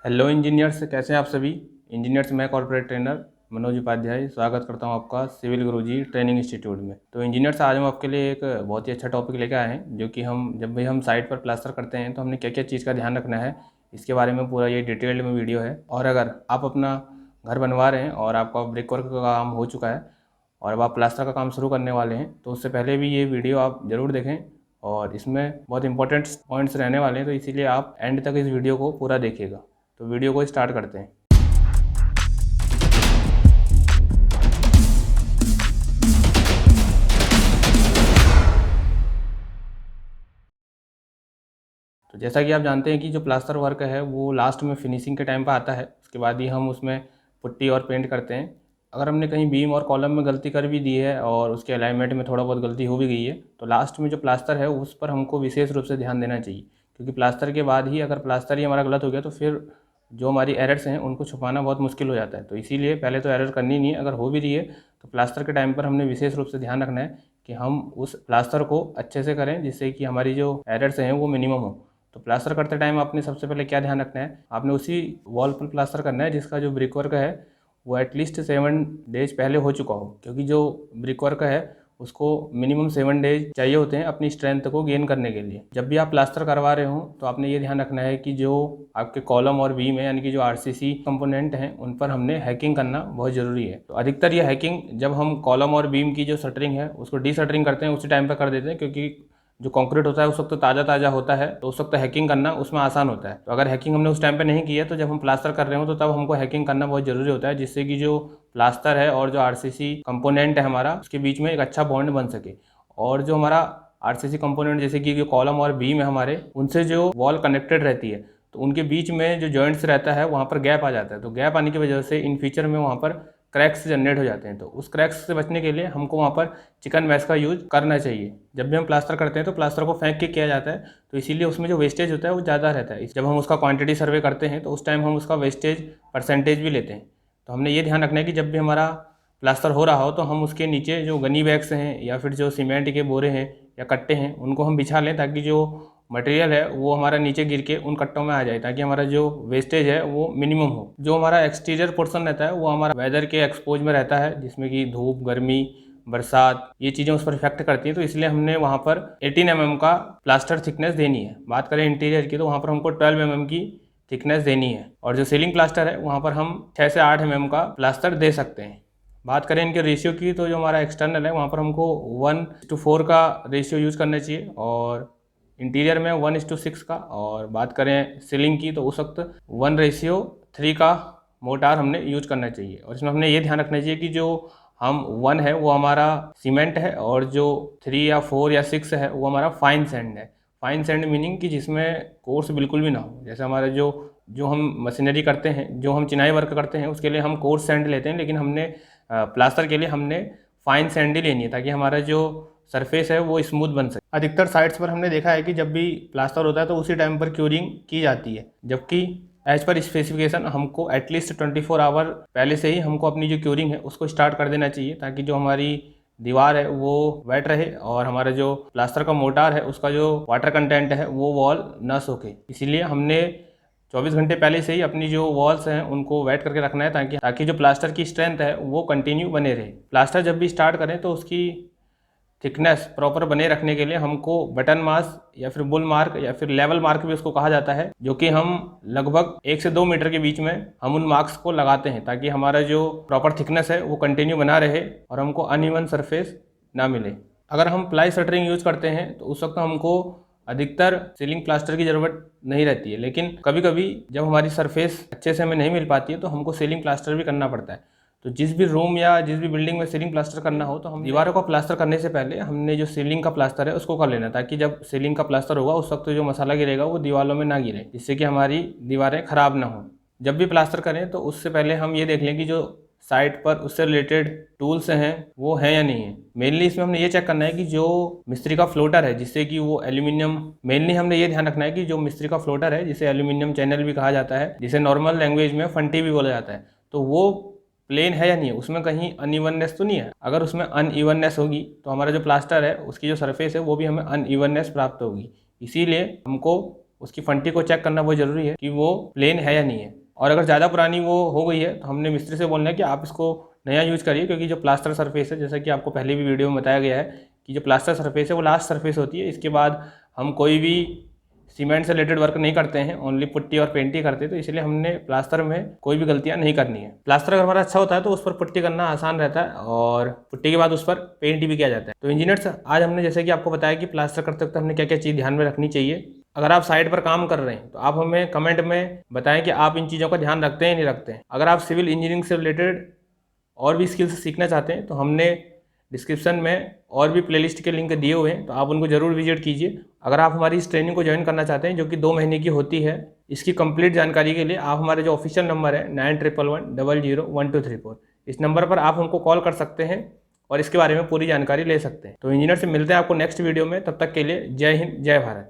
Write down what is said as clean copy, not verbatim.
Hello engineers, कैसे हैं आप सभी। इंजीनियर्स मैं कॉर्पोरेट ट्रेनर मनोज उपाध्याय स्वागत करता हूं आपका सिविल गुरुजी ट्रेनिंग इंस्टीट्यूट में। तो इंजीनियर्स, आज हम आपके लिए एक बहुत ही अच्छा टॉपिक लेकर आए हैं, जो कि हम जब भी हम साइट पर प्लास्टर करते हैं तो हमने क्या क्या चीज़ का ध्यान रखना है, इसके बारे में पूरा ये डिटेल्ड में वीडियो है। और अगर आप अपना घर बनवा रहे हैं और आपका ब्रिक वर्क का काम हो चुका है और अब आप प्लास्टर का काम शुरू करने वाले हैं, तो उससे पहले भी ये वीडियो आप ज़रूर देखें। और इसमें बहुत इंपॉर्टेंट पॉइंट्स रहने वाले हैं, तो इसीलिए आप एंड तक इस वीडियो को पूरा देखिएगा। तो वीडियो को स्टार्ट करते हैं। तो जैसा कि आप जानते हैं कि जो प्लास्टर वर्क है वो लास्ट में फिनिशिंग के टाइम पर आता है, उसके बाद ही हम उसमें पुट्टी और पेंट करते हैं। अगर हमने कहीं बीम और कॉलम में गलती कर भी दी है और उसके अलाइनमेंट में थोड़ा बहुत गलती हो भी गई है, तो लास्ट में जो प्लास्टर है उस पर हमको विशेष रूप से ध्यान देना चाहिए, क्योंकि प्लास्टर के बाद ही अगर प्लास्टर ही हमारा गलत हो गया तो फिर जो हमारी एरर्स हैं उनको छुपाना बहुत मुश्किल हो जाता है। तो इसीलिए पहले तो एरर करनी नहीं है, अगर हो भी रही है तो प्लास्टर के टाइम पर हमने विशेष रूप से ध्यान रखना है कि हम उस प्लास्टर को अच्छे से करें, जिससे कि हमारी जो एरर्स हैं वो मिनिमम हो। तो प्लास्टर करते टाइम आपने सबसे पहले क्या ध्यान रखना है, आपने उसी वॉल पर प्लास्टर करना है जिसका जो ब्रिक वर्क है वो एटलीस्ट 7 डेज पहले हो चुका हो, क्योंकि जो ब्रिक वर्क है उसको मिनिमम 7 डेज चाहिए होते हैं अपनी स्ट्रेंथ को गेन करने के लिए। जब भी आप प्लास्टर करवा रहे हो तो आपने ये ध्यान रखना है कि जो आपके कॉलम और बीम है, यानी कि जो आरसीसी कंपोनेंट हैं, उन पर हमने हैकिंग करना बहुत ज़रूरी है। तो अधिकतर ये हैकिंग जब हम कॉलम और बीम की जो शटरिंग है उसको डी शटरिंग करते हैं उसी टाइम पर कर देते हैं, क्योंकि जो कंक्रीट होता है उस वक्त तो ताज़ा होता है, तो उस वक्त हैकिंग करना उसमें आसान होता है। तो अगर हैकिंग हमने उस टाइम पे नहीं की है तो जब हम प्लास्टर कर रहे हो तो तब हमको हैकिंग करना बहुत ज़रूरी होता है, जिससे कि जो प्लास्टर है और जो आरसीसी कंपोनेंट है हमारा, उसके बीच में एक अच्छा बॉन्ड बन सके। और जो हमारा आरसीसी कंपोनेंट जैसे कि जो कॉलम और बीम है हमारे, उनसे जो वॉल कनेक्टेड रहती है, तो उनके बीच में जो जॉइंट्स रहता है वहाँ पर गैप आ जाता है। तो गैप आने की वजह से इन फ्यूचर में वहाँ पर क्रैक्स जनरेट हो जाते हैं। तो उस क्रैक्स से बचने के लिए हमको वहाँ पर चिकन मैश का यूज करना चाहिए। जब भी हम प्लास्टर करते हैं तो प्लास्टर को फेंक के किया जाता है, तो इसीलिए उसमें जो वेस्टेज होता है वो ज़्यादा रहता है। जब हम उसका क्वांटिटी सर्वे करते हैं तो उस टाइम हम उसका वेस्टेज परसेंटेज भी लेते हैं। तो हमने ये ध्यान रखना है कि जब भी हमारा प्लास्टर हो रहा हो तो हम उसके नीचे जो गनी बैग्स हैं या फिर जो सीमेंट के बोरे हैं या कट्टे हैं उनको हम बिछा लें, ताकि जो मटेरियल है वो हमारा नीचे गिर के उन कट्टों में आ जाए, ताकि हमारा जो वेस्टेज है वो मिनिमम हो। जो हमारा एक्सटीरियर पोर्शन रहता है वो हमारा वेदर के एक्सपोज में रहता है, जिसमें कि धूप, गर्मी, बरसात, ये चीज़ें उस पर इफेक्ट करती हैं। तो इसलिए हमने वहाँ पर 18 mm का प्लास्टर थिकनेस देनी है। बात करें इंटीरियर की तो वहाँ पर हमको 12 mm की थिकनेस देनी है। और जो सीलिंग प्लास्टर है वहाँ पर हम 6 से 8 mm का प्लास्टर दे सकते हैं। बात करें इनके रेशियो की तो जो हमारा एक्सटर्नल है वहाँ पर हमको 1:4 का रेशियो यूज़ करना चाहिए, और इंटीरियर में 1:6 का। और बात करें सीलिंग की तो उस वक्त 1:3 का मोटार हमने यूज करना चाहिए। और इसमें हमने ये ध्यान रखना चाहिए कि जो हम 1 है वो हमारा सीमेंट है, और जो 3 या 4 या 6 है वो हमारा फाइन सैंड है। फाइन सैंड मीनिंग कि जिसमें कोर्स बिल्कुल भी ना हो। जैसे हमारे जो जो हम मशीनरी करते हैं, जो हम चिनाई वर्क करते हैं, उसके लिए हम कोर्स सैंड लेते हैं, लेकिन हमने प्लास्टर के लिए हमने फाइन सैंड ही लेनी है, ताकि हमारा जो सरफेस है वो स्मूथ बन सके। अधिकतर साइट्स पर हमने देखा है कि जब भी प्लास्टर होता है तो उसी टाइम पर क्यूरिंग की जाती है, जबकि एज पर स्पेसिफिकेशन हमको एटलीस्ट 24 आवर पहले से ही हमको अपनी जो क्यूरिंग है उसको स्टार्ट कर देना चाहिए, ताकि जो हमारी दीवार है वो वेट रहे और हमारा जो प्लास्टर का मोटार है उसका जो वाटर कंटेंट है वो वॉल न सूखे। इसीलिए हमने 24 घंटे पहले से ही अपनी जो वॉल्स हैं उनको वेट करके रखना है, ताकि ताकि जो प्लास्टर की स्ट्रेंथ है वो कंटिन्यू बने रहे। प्लास्टर जब भी स्टार्ट करें तो उसकी थिकनेस प्रॉपर बने रखने के लिए हमको बटन मास या फिर बुल मार्क या फिर लेवल मार्क भी उसको कहा जाता है, जो कि हम लगभग 1 से 2 मीटर के बीच में हम उन मार्क्स को लगाते हैं, ताकि हमारा जो प्रॉपर थिकनेस है वो कंटिन्यू बना रहे और हमको अनइवन सरफेस ना मिले। अगर हम प्लाई शटरिंग यूज करते हैं तो उस वक्त हमको अधिकतर सीलिंग प्लास्टर की ज़रूरत नहीं रहती है, लेकिन कभी कभी जब हमारी सरफेस अच्छे से हमें नहीं मिल पाती है तो हमको सीलिंग प्लास्टर भी करना पड़ता है। तो जिस भी रूम या जिस भी बिल्डिंग में सीलिंग प्लास्टर करना हो तो हम दीवारों का प्लास्टर करने से पहले हमने जो सीलिंग का प्लास्टर है उसको कर लेना, ताकि जब सीलिंग का प्लास्टर होगा उस वक्त जो मसाला गिरेगा वो दीवारों में ना गिरे, जिससे कि हमारी दीवारें ख़राब ना हो। जब भी प्लास्टर करें तो उससे पहले हम ये देख लें कि जो साइट पर उससे रिलेटेड टूल्स हैं वो हैं या नहीं है। मेनली इसमें हमने ये चेक करना है कि जो मिस्त्री का फ्लोटर है, जिससे कि वो एल्यूमिनियम, मेनली हमने ये ध्यान रखना है कि जो मिस्त्री का फ्लोटर है जिसे एल्यूमिनियम चैनल भी कहा जाता है, जिसे नॉर्मल लैंग्वेज में फंटी भी बोला जाता है, तो वो प्लेन है या नहीं है, उसमें कहीं अनइवननेस तो नहीं है। अगर उसमें अनइवननेस होगी तो हमारा जो प्लास्टर है उसकी जो सरफेस है वो भी हमें अनइवननेस प्राप्त होगी। इसीलिए हमको उसकी फंटी को चेक करना बहुत ज़रूरी है कि वो प्लेन है या नहीं है। और अगर ज़्यादा पुरानी वो हो गई है तो हमने मिस्त्री से बोलना है कि आप इसको नया यूज़ करिए, क्योंकि जो प्लास्टर सरफेस है, जैसा कि आपको पहले भी वीडियो में बताया गया है कि जो प्लास्टर सरफेस है वो लास्ट सरफेस होती है। इसके बाद हम कोई भी सीमेंट से रिलेटेड वर्क नहीं करते हैं, ओनली पुट्टी और पेंट ही करते हैं। तो इसलिए हमने प्लास्टर में कोई भी गलतियां नहीं करनी है। प्लास्टर अगर हमारा अच्छा होता है तो उस पर पुट्टी करना आसान रहता है और पुट्टी के बाद उस पर पेंट भी किया जाता है। तो इंजीनियर्स, आज हमने जैसे कि आपको बताया कि प्लास्टर करते वक्त हमने क्या क्या चीज़ ध्यान में रखनी चाहिए। अगर आप साइट पर काम कर रहे हैं तो आप हमें कमेंट में बताएं कि आप इन चीज़ों का ध्यान रखते हैं या नहीं रखते हैं। अगर आप सिविल इंजीनियरिंग से रिलेटेड और भी स्किल्स सीखना चाहते हैं तो हमने डिस्क्रिप्शन में और भी प्लेलिस्ट के लिंक दिए हुए हैं, तो आप उनको ज़रूर विजिट कीजिए। अगर आप हमारी इस ट्रेनिंग को ज्वाइन करना चाहते हैं जो कि 2 महीने की होती है, इसकी कंप्लीट जानकारी के लिए आप हमारे जो ऑफिशियल नंबर है 9111001234, इस नंबर पर आप हमको कॉल कर सकते हैं और इसके बारे में पूरी जानकारी ले सकते हैं। तो इंजीनियर से मिलते हैं आपको नेक्स्ट वीडियो में। तब तक के लिए जय हिंद, जय भारत।